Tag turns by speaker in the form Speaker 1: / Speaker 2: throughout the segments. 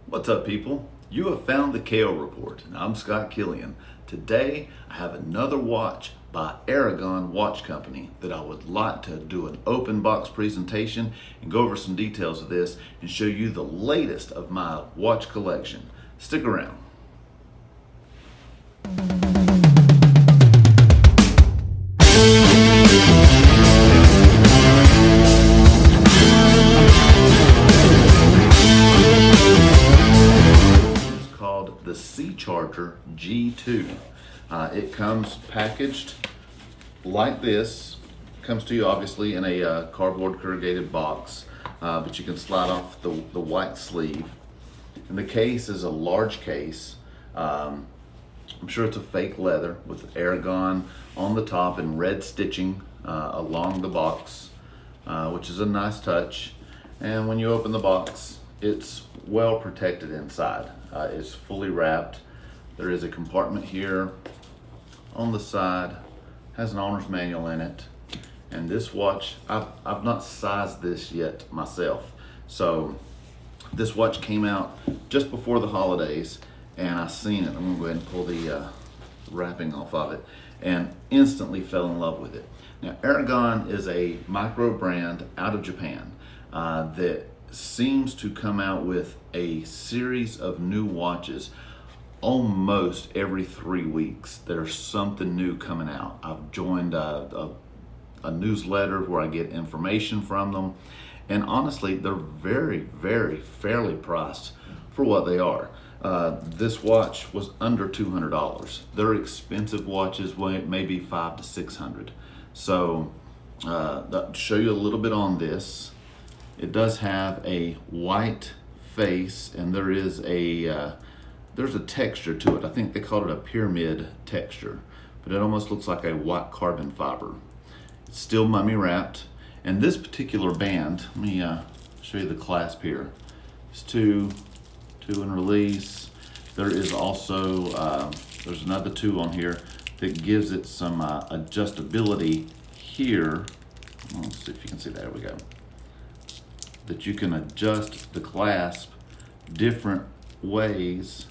Speaker 1: What's up, people? You have found the KO Report, and I'm Scott Killian. Today, I have another watch by Aragon Watch Company that I would like to do an open box presentation and go over some details of this and show you the latest of my watch collection. Stick around. The Sea Charger G2. It comes packaged like this. Comes to you obviously in a cardboard corrugated box, but you can slide off the white sleeve. And the case is a large case. I'm sure it's a fake leather with Aragon on the top and red stitching along the box, which is a nice touch. And when you open the box, it's well protected inside. It's fully wrapped. There is a compartment here on the side, has an owner's manual in it. And this watch, I've not sized this yet myself. So this watch came out just before the holidays and I seen it. I'm gonna go ahead and pull the wrapping off of it and instantly fell in love with it. Now, Aragon is a micro brand out of Japan that seems to come out with a series of new watches almost every 3 weeks. There's something new coming out. I've joined a newsletter where I get information from them, and honestly, they're very fairly priced for what they are. This watch was under $200. They're expensive watches, maybe $500 to $600. So to show you a little bit on this, it does have a white face, and there's a texture to it. I think they call it a pyramid texture, but it almost looks like a white carbon fiber. It's still mummy wrapped, and this particular band, let me show you the clasp here. It's two and release. There is also there's another two on here that gives it some adjustability here. Let's see if you can see that. There we go. That you can adjust the clasp different ways,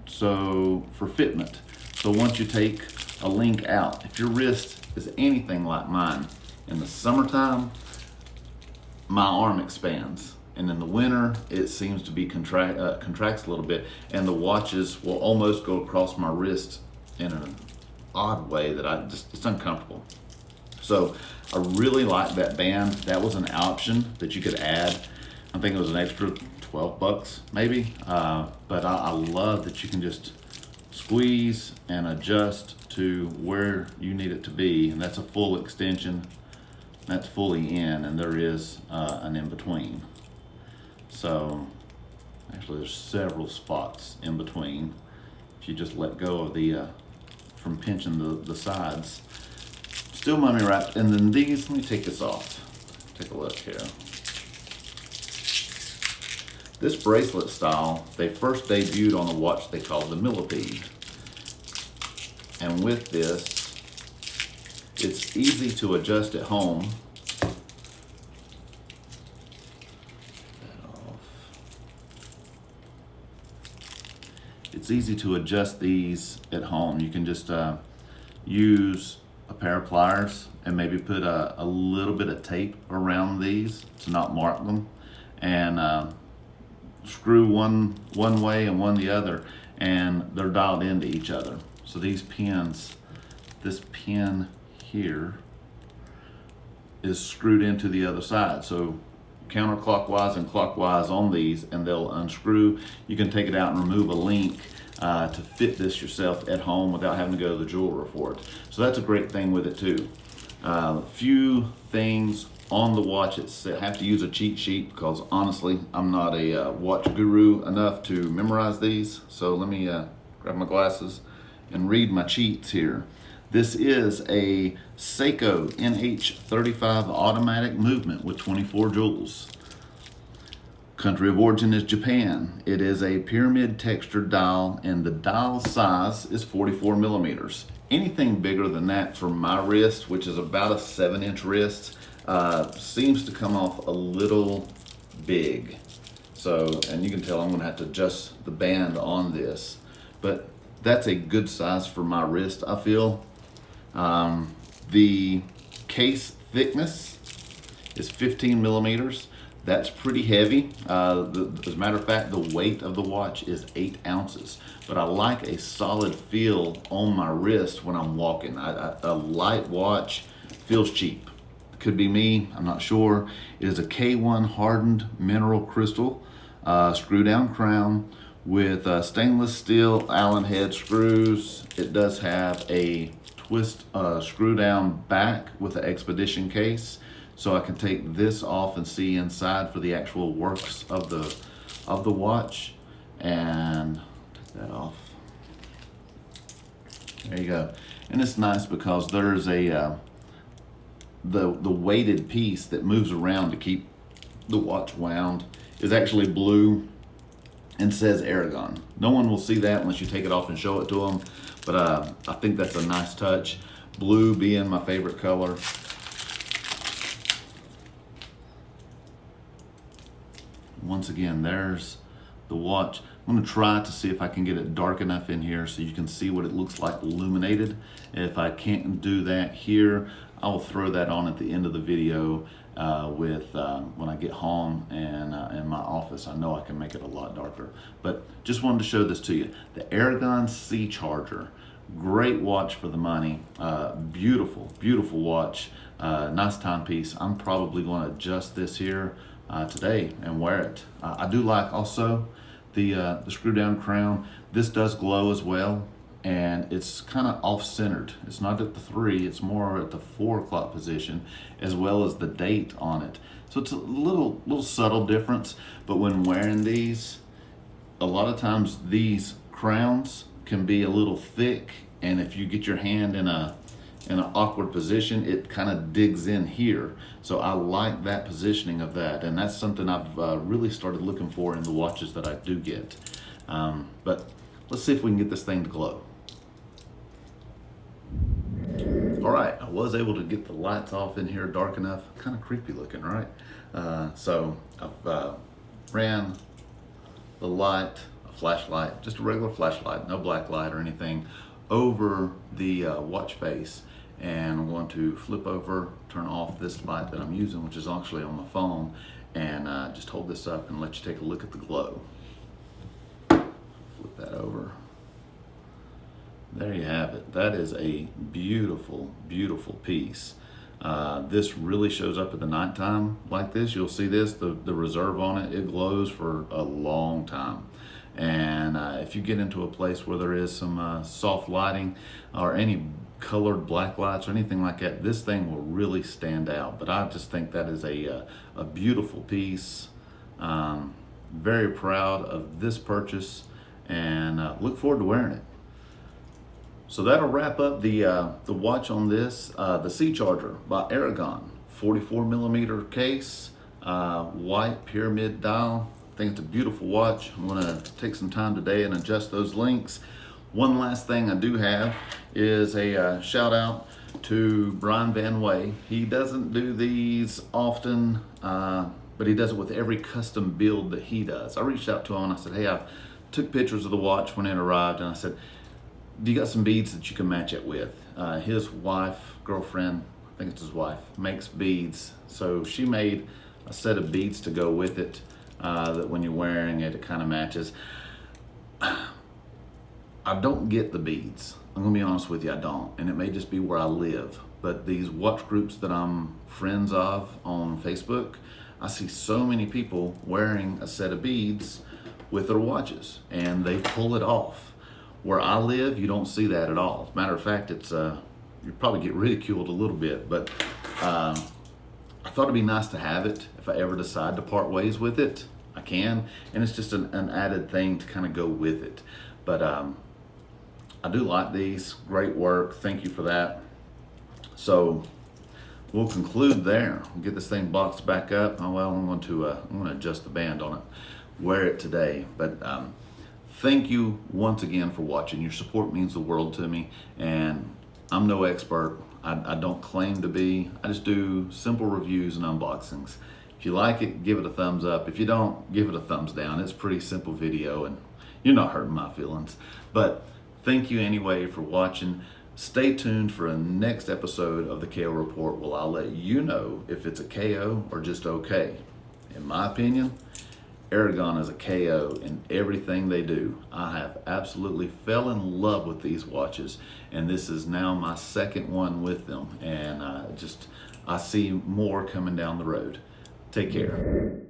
Speaker 1: so for fitment. So once you take a link out, if your wrist is anything like mine, in the summertime my arm expands, and in the winter it seems to be contracts a little bit, and the watches will almost go across my wrist in an odd way that it's uncomfortable. So I really like that band. That was an option that you could add. I think it was an extra 12 bucks maybe, but I love that you can just squeeze and adjust to where you need it to be, and that's a full extension. That's fully in, and there is an in between. So actually there's several spots in between if you just let go of the from pinching the sides. Still mummy wrapped. And then these, let me take this off. Take a look here. This bracelet style, they first debuted on a watch they called the Millipede. And with this, it's easy to adjust at home. It's easy to adjust these at home. You can just use a pair of pliers and maybe put a little bit of tape around these to not mark them, and screw one way and one the other, and they're dialed into each other. So these pins, this pin here is screwed into the other side, so counterclockwise and clockwise on these, and they'll unscrew. You can take it out and remove a link to fit this yourself at home without having to go to the jeweler for it. So that's a great thing with it too. Few things on the watch. I have to use a cheat sheet because honestly I'm not a watch guru enough to memorize these. So let me grab my glasses and read my cheats here. This is a Seiko NH35 automatic movement with 24 jewels. Country of origin is Japan. It is a pyramid textured dial, and the dial size is 44 millimeters. Anything bigger than that for my wrist, which is about a 7-inch wrist, seems to come off a little big. So, and you can tell I'm gonna have to adjust the band on this, but that's a good size for my wrist, I feel. The case thickness is 15 millimeters. That's pretty heavy. As a matter of fact, the weight of the watch is 8 ounces. But I like a solid feel on my wrist when I'm walking. A light watch feels cheap. Could be me, I'm not sure. It is a K1 hardened mineral crystal screw down crown with stainless steel Allen head screws. It does have a twist screw down back with an expedition case, so I can take this off and see inside for the actual works of the watch. And take that off. There you go. And it's nice because there's a the weighted piece that moves around to keep the watch wound is actually blue and says Aragon. No one will see that unless you take it off and show it to them, but I think that's a nice touch. Blue being my favorite color. Once again, there's the watch. I'm gonna try to see if I can get it dark enough in here so you can see what it looks like illuminated. If I can't do that here, I will throw that on at the end of the video when I get home and in my office. I know I can make it a lot darker, but just wanted to show this to you. The Aragon Sea Charger, great watch for the money. Beautiful, beautiful watch. Nice timepiece. I'm probably going to adjust this here today and wear it. I do like also the screw down crown. This does glow as well, and it's kind of off-centered. It's not at the 3, it's more at the 4 o'clock position, as well as the date on it. So it's a little subtle difference, but when wearing these, a lot of times these crowns can be a little thick, and if you get your hand in an awkward position, it kind of digs in here. So I like that positioning of that, and that's something I've really started looking for in the watches that I do get. But let's see if we can get this thing to glow. All right, I was able to get the lights off in here dark enough. Kind of creepy looking, right? So I've ran the light, a flashlight, just a regular flashlight, no black light or anything, over the watch face. And I'm going to flip over, turn off this light that I'm using, which is actually on my phone, and just hold this up and let you take a look at the glow. Flip that over. There you have it. That is a beautiful, beautiful piece. This really shows up at the nighttime like this. You'll see this, the reserve on it, it glows for a long time. And if you get into a place where there is some soft lighting or any colored black lights or anything like that, this thing will really stand out. But I just think that is a beautiful piece. Very proud of this purchase, and look forward to wearing it. So that'll wrap up the watch on this, the Sea Charger by Aragon, 44 millimeter case, white pyramid dial. I think it's a beautiful watch. I'm gonna take some time today and adjust those links. One last thing I do have is a shout out to Brian Van Way. He doesn't do these often, but he does it with every custom build that he does. I reached out to him and I said, hey, I took pictures of the watch when it arrived, and I said, do you got some beads that you can match it with? His wife, girlfriend, I think it's his wife, makes beads. So she made a set of beads to go with it, that when you're wearing it, it kind of matches. I don't get the beads. I'm gonna be honest with you, I don't. And it may just be where I live. But these watch groups that I'm friends of on Facebook, I see so many people wearing a set of beads with their watches, and they pull it off. Where I live, you don't see that at all. As a matter of fact, it's you probably get ridiculed a little bit, but I thought it'd be nice to have it. If I ever decide to part ways with it, I can, and it's just an added thing to kind of go with it. But I do like these. Great work. Thank you for that. So we'll conclude there. We'll get this thing boxed back up. Oh well, I'm going to adjust the band on it. Wear it today, but. Thank you once again for watching. Your support means the world to me, and I'm no expert. I don't claim to be. I just do simple reviews and unboxings. If If you like it, give it a thumbs up. If you don't, give it a thumbs down. It's a pretty simple video and you're not hurting my feelings. But thank you anyway for watching. Stay tuned for a next episode of the KO Report where I'll let you know if it's a KO or just okay. In my opinion, Aragon is a KO in everything they do. I have absolutely fell in love with these watches, and this is now my second one with them, and I see more coming down the road. Take care.